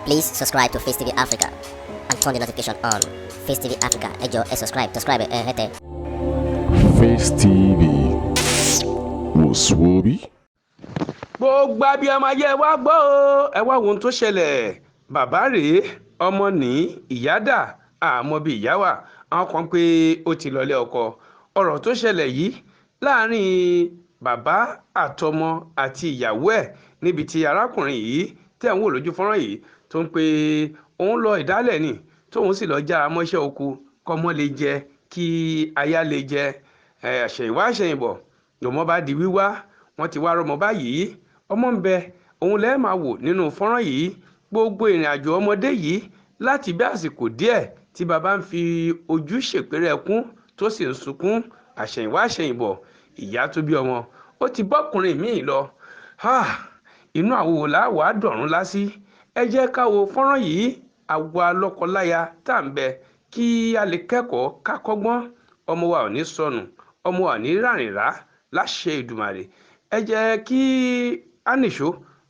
Please subscribe to Facetv Africa and turn the notification on. Facetv Africa, ẹ jọ̀ọ́, subscribe, hete. Facetv wòsùwòbí. Gbogbo abiyamọ ayé ẹ wá gbọ́ o, ẹ wá wo ohun tó ṣẹlẹ̀. Bàbá rèé, ọmọ ní ìyá dà, àmọ́ bí ìyá wà, àwọn kan pé ó ti lọlé ọkọ. Ọ̀rọ̀ tó ṣẹlẹ̀ yìí láàrin bàbá àtọmọ àti ìyàwó ẹ̀ níbi tí arákùnrin yìí tẹ̀ ń wò lójú fọ́nrán yìí tó ń pe òun lọ ìdálẹ̀ ni tóun sì lọ jára mọ́ṣẹ́ oko kọ́mọ lè jẹ kí aya lè jẹ. Àṣẹ̀yìnwá àṣẹ̀yìnbọ̀ lọ́mọ bá di wíwá, wọ́n ti wá rọmọ báyìí. Ọmọ ń bẹ, òun lẹ́ẹ̀ máa wò nínú fọ́nrán yìí. Gbogbo ìrìn àjò ọmọdé yìí láti bí àsìkò díẹ̀ tí bàbá ń fi ojú ṣèpèrè ẹkún tó sì ń sunkún. Àṣẹ̀yìnwá àṣẹ̀yìnbọ̀, ìyá tó bí ọmọ ó ti bọ́kùnrin míì lọ. Inú àwo làwà dọ̀rùn lásì. Ẹ jẹ́ ká wo fọ́nrán yìí, àwa lọ́kọláya tá à ń bẹ kí a lè kẹ́kọ̀ọ́ ká kọ́gbọ́n. Ọmọ wa ò ní sọnù, ọmọ wa ò ní rárìn rá láṣẹ Èdùmàrè. Ẹ jẹ́ kí a nìṣó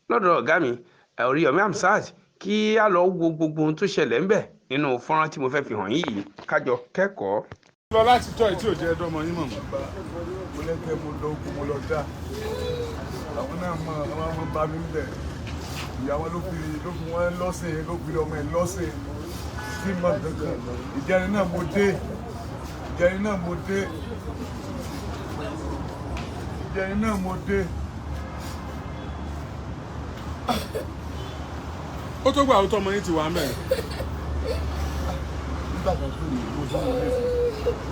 lọ́dọ̀ ọ̀gá mi Oríyọ̀mí Hamzat kí a lọ wo gbogbo ohun tó ṣẹlẹ̀ ńbẹ̀ nínú fọ́nrán tí mo fẹ́ fi hàn yín yìí kájọ kẹ́kọ̀ọ́. Lọ láti tọ́ ìtí òjẹ́ ẹ̀dọ́mọ yín mọ̀. Mo lẹ́kẹ́ mo lọ ogun mo lọ dá. Àwọn náà mọ àwọn ọmọ bá mi bẹ̀. Ìyàwó ló fi wọ́n lọ́sìn ló fi ọmọ ẹ̀ lọ́sìn. Tí mo kankan ìjẹrin náà mo dé. Ìjẹrin náà mo dé. Ìjẹrin náà mo dé. Ó tó gbà ó tọmọ yín ti wà mẹ́rin. Nígbà kan tó ní mo sọ wọn lẹ́sìn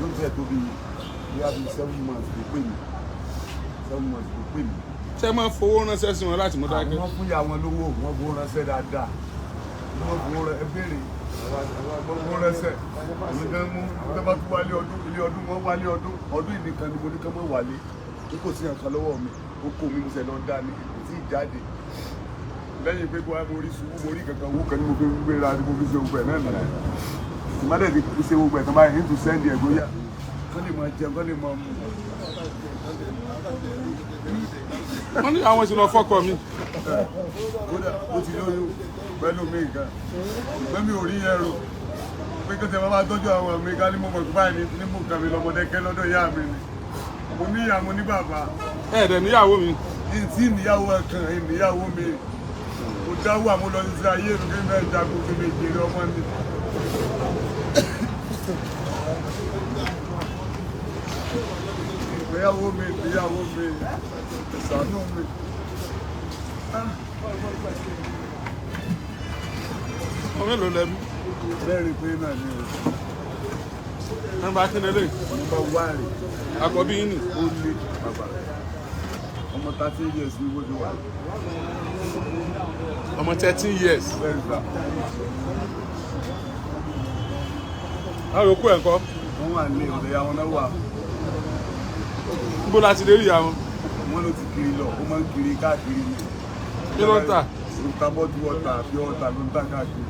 ló jẹ́ tó bí bóyá bí 7 months ló pè mí 7 months ló pè mí. Ṣé máa fowó ránṣẹ́ sí wọn láti mú dákẹ́? Wọ́n fún ìyá wọn lówó, wọ́n fowó ránṣẹ́ dáadáa. Wọ́n fowó ẹ béèrè, wọ́n fowó ránṣẹ́. Èmi gan mú tó bá tún wálé ọdún, ilé ọdún wọ́n wálé ọdún ìnìkan ni mo ní kán mọ́ wálé. Tó kò sí nǹkan lọ́wọ́ mi, ó kó mi mo ṣe lọ dá ní kò tí ì jáde. Lẹ́yìn pé bóyá mo rí ṣubú, mo rí kankan owó kan ní mo fi gbéra ní mo fi ṣe gbogbo ẹ̀ náà nìyẹn. Ìmọ̀lẹ́ ti ṣe gbogbo ẹ̀ tán báyìí ní tù sẹ́ndì ẹ̀ bóyá. Kán lè máa jẹun, kán lè máa mú. Wọ́n ní àwọn ìṣúná fọ́kọ mi. Kódà ó ti lóyún pẹ̀lú mi nǹkan. Ìgbẹ́ mi ò rí yẹn rò. Pé kí ṣe máa tọ́jú àwọn mi ká ní mo mọ̀ tó báyìí ní mú nǹkan mi lọ́mọdé kẹ́ lọ́dọ̀ ìyá mi ni. Mo ní ìyá mo ní bàbá. Ẹ̀ẹ́dẹ̀ níyàwó mi. Ìtì níyàwó ẹ̀kan ìníyàwó mi. Mo dáwọ́ àmú lọ sí ayé mi kí n náà jagun kí mi jèrè ọmọ mi. Ìgbéyàwó mi, ìgbéyàwó mi, ìṣàánú mi. Ọmọ mélòó lẹ́bí? Lẹ́rìí pé náà ni o. Nọ́mbà akínlélẹ̀. Nígbà wáàrì. Àkọ́bí yín nì. Ó lé bàbá. Ọmọ 13 years ní wọ́n ti wà. Ọmọ 13 years. Bẹ́ẹ̀ gbà. Àròkù ẹ̀ ńkọ́? Wọ́n wà ní ọ̀dọ̀ ìyá wọn náà wà. Níbo la ti lè rí ìyá wọn? Wọ́n ló ti kiri lọ, ó máa ń kiri káàkiri ni. Kí ló ń tà? Ó ta bọ́ọ̀dù ọ̀tà àbí ọ̀tà ló ń tà káàkiri.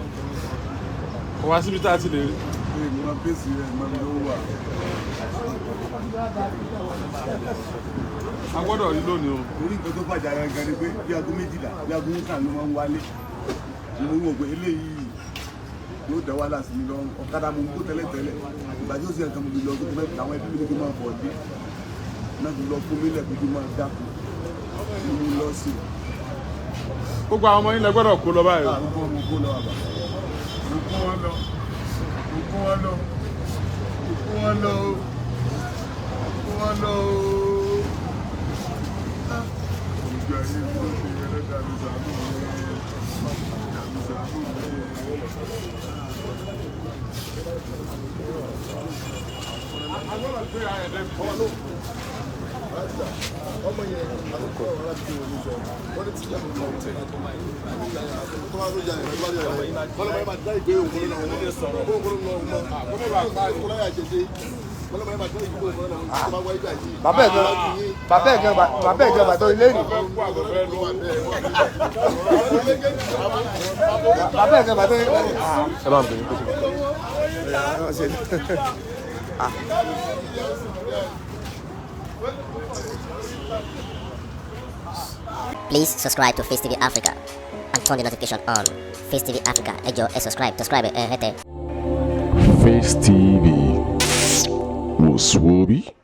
Kò wá síbi tá a ti lè rí. Ṣé mo máa fèsì rẹ̀ mo máa lówó wà? A gbọ́dọ̀ rí lónìí o. Torí nǹkan tó fàjà yẹn gan ni pé bí aago méjìlá bí aago mẹ́ta ló máa ń wálé. Mo wò pé eléyìí yóò dá wàhálà sí mi lọ. Ọ̀kadà mo ń kó tẹ́lẹ̀tẹ́lẹ̀. Ìgbà tí ó sì ẹ̀kan mo fi lọ tó mẹ́ta àwọn ẹbí mi kí n máa bọ̀ dé. Náà fi lọ fún mi lẹ̀ pé kí n máa dákú. Mo lọ sí i. Gbogbo àwọn ọmọ yín lẹ gbọ́dọ̀ kó lọ báyìí. Àrùkọ́ mo kó lọ àbá. Mo kó wọn lọ. Mo kó wọn lọ. Mo kó wọn lọ. Mo kó wọn lọ. Ìgbà yìí ló ṣe ẹlẹ́dàá mi sàánú mi. Mi sàánú mi. Ọmọ yẹn àkọ́kọ́ láti wọ́n ní sọ wọ́n ti yẹ kó tẹ̀ tó máa ló jà ní ìbáraẹ̀ rẹ̀ wọ́n lọ́mọ yẹn máa dá ìgbé òun náà wọ́n ní sọ̀rọ̀ kó òun náà wọ́n mọ́ àkọ́kọ́ bá pa àkọ́kọ́ láyà jẹjẹ wọ́n lọ́mọ yẹn máa dá ìgbé òun náà wọ́n máa wáyé gbàjì. bàbá ẹ̀ gan bàtọ́ ilé nì. bàbá ẹ̀ gan bàtọ́ ilé nì. ẹ máa bẹ̀rẹ̀ kó Please subscribe to Facetv Africa and turn the notification on. Facetv Africa, ẹ jọ̀ọ́ ẹ subscribe, hete. Face TV was Swoby.